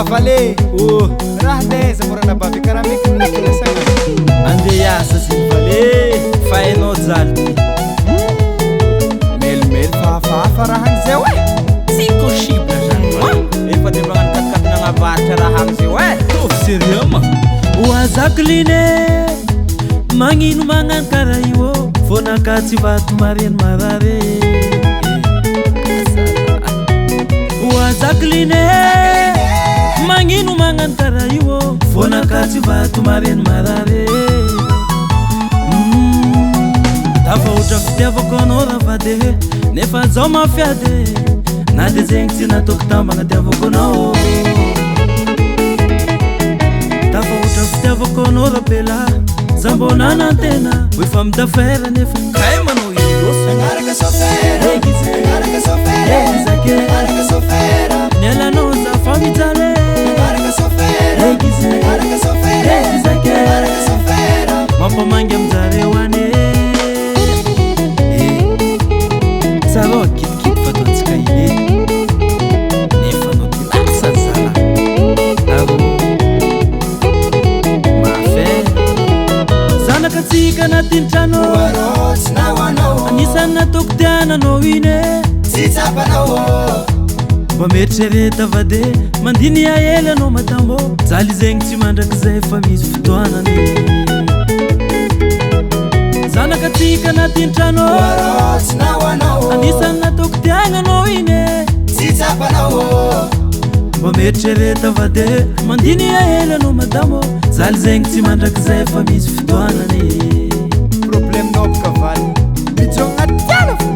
Vale, raha taiza morana baby karaha mekimeky lasagna. Andeha hiasa sy Vale, fa hainao jaly. Melimely fahafahafa raha an'izay oe. Tsy possible zany. Efa dia magnano katikatina agnavaritra raha am'izay oe. Tôvy sérieux ma. Hoazakline magnino magnano karaha io vonaka tsy vato mareny marare. Hoazakline magnino magnano karaha io vonaka tsy vato mareny marare. Dafa ohatra fitiavako anao raha vade nefa zao mafiady na dia zegny tsy nataoko tambagna tiavako anao. Dafa ohatra fitiavako anao raha bela za mbona nantena hoe fa midafera nefa kay manao io Nagnaraka sofera, nagnaraka sofera, nagnaraka sofera. Nielanao za fa mijaly Nagnaraka sofera, nagnaraka sofera, nagnaraka sofera. mampamangy aminjareo any sarao kitikity fa toantsika ine nefa anao ty lasa zala aro mafe zanakatsika anatiny trano Rotsy na ho anao, anisany nataoko tiananao ine tsy tsapanao. mba mieritsereta vade mandiny ahely anao matambo jaly zegny tsy mandrakizay fa misy fotoanany zanakatsika anatiny trano Rotsy na ho anao, anisany nataoko tiananao ine tsy tsapanao. mba mieritsereta vade mandiny ahely anao matambo jaly zegny tsy mandrakizay fa misy fotoanany Probleminao boka valy mijogna agnaty tiana fo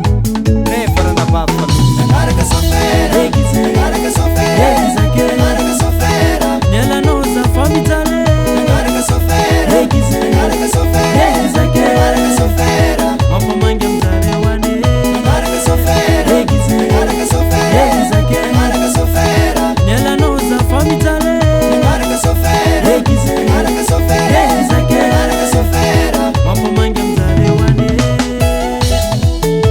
nefa raha navavaka nagnaraka sofera, nagnaraka sofera, nagnaraka sofera. nielanao za fa mijaly Nagnaraka sofera, nagnaraka sofera, nagnaraka sofera. mampamangy aminjareo any Nagnaraka sofera, nagnaraka sofera, nagnaraka sofera. nielanao za fa mijaly Nagnaraka sofera, nagnaraka sofera, nagnaraka sofera. mampamangy aminjareo any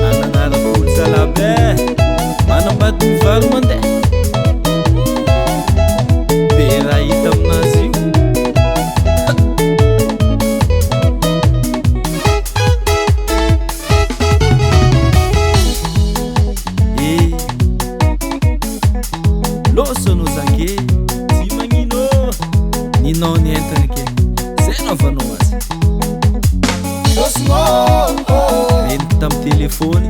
Ananarako jalabe, manambady mivaro mandeha. Be raha hita aminazy io. Loso anao zake, tsy magnino ninao ny entana ke zay naovanao azy. Reniko tamin'ny telefony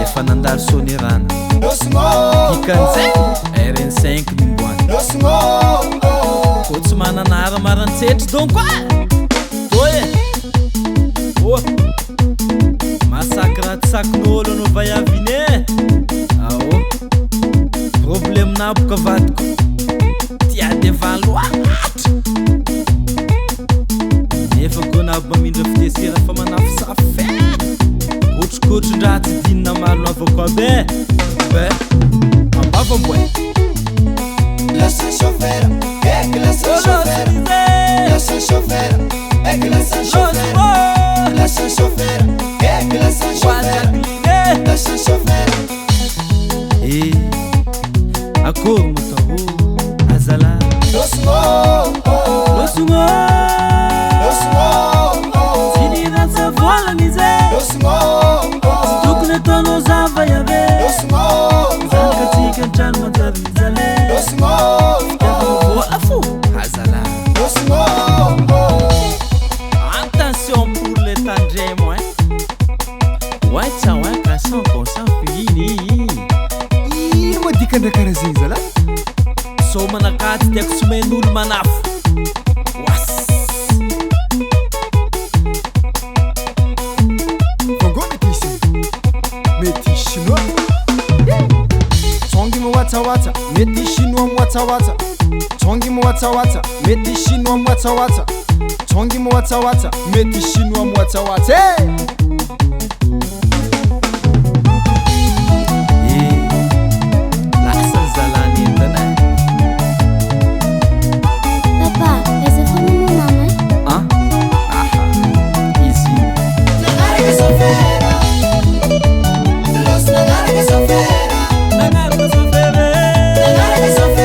efa nandalo sonirana dikan'izay RN5 nimboany ko tsy mananara marantsetry donc toye masakra ty sakin'olo anao vayavine ao problème naboka vadiko tiady avaloatra nefa ko nabo mamindra fitesera fa manafosafo otrokotron-draha tsy dinina maro navako abe be ambava mboe Lascia sofera, é que lascia sofera, lascia sofera, é que lascia sofera, lascia sofera, é que lascia sofera, lascia sofera. akory motaho azala losungo tsy niratsa volany zay tsy tokony ataonao zava yabe zanakatsika antrano manjary mijaly vola fo azala attention pour les tandremo ouais ça ouais ka 100% fini Ino moa dikany raha karaha zegny zala? so manakaty tiako somen'olo manafo was Congo mety ici, mety chinois. Tsongy mawatawata, mety chinois mawatawata. Tsongy mawatawata, mety chinois mawatawata. Tsongy mawatawata, mety chinois mawatawata. lasa zalany entana Papa, essa foi minha mama. aha izy Nagnaraka sofera, los nagnaraka sofera, nanaraka safere nagnaraka sofera.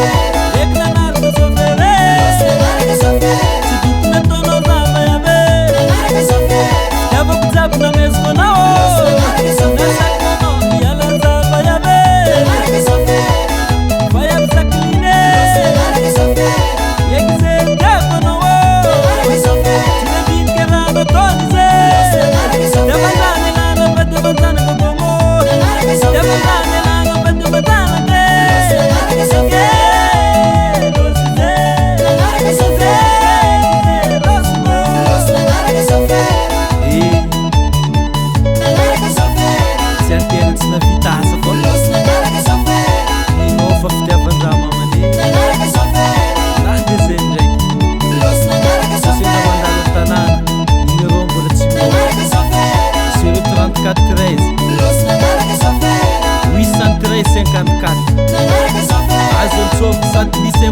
53 54 Nagnaraka chauffeur azontsôko sady misy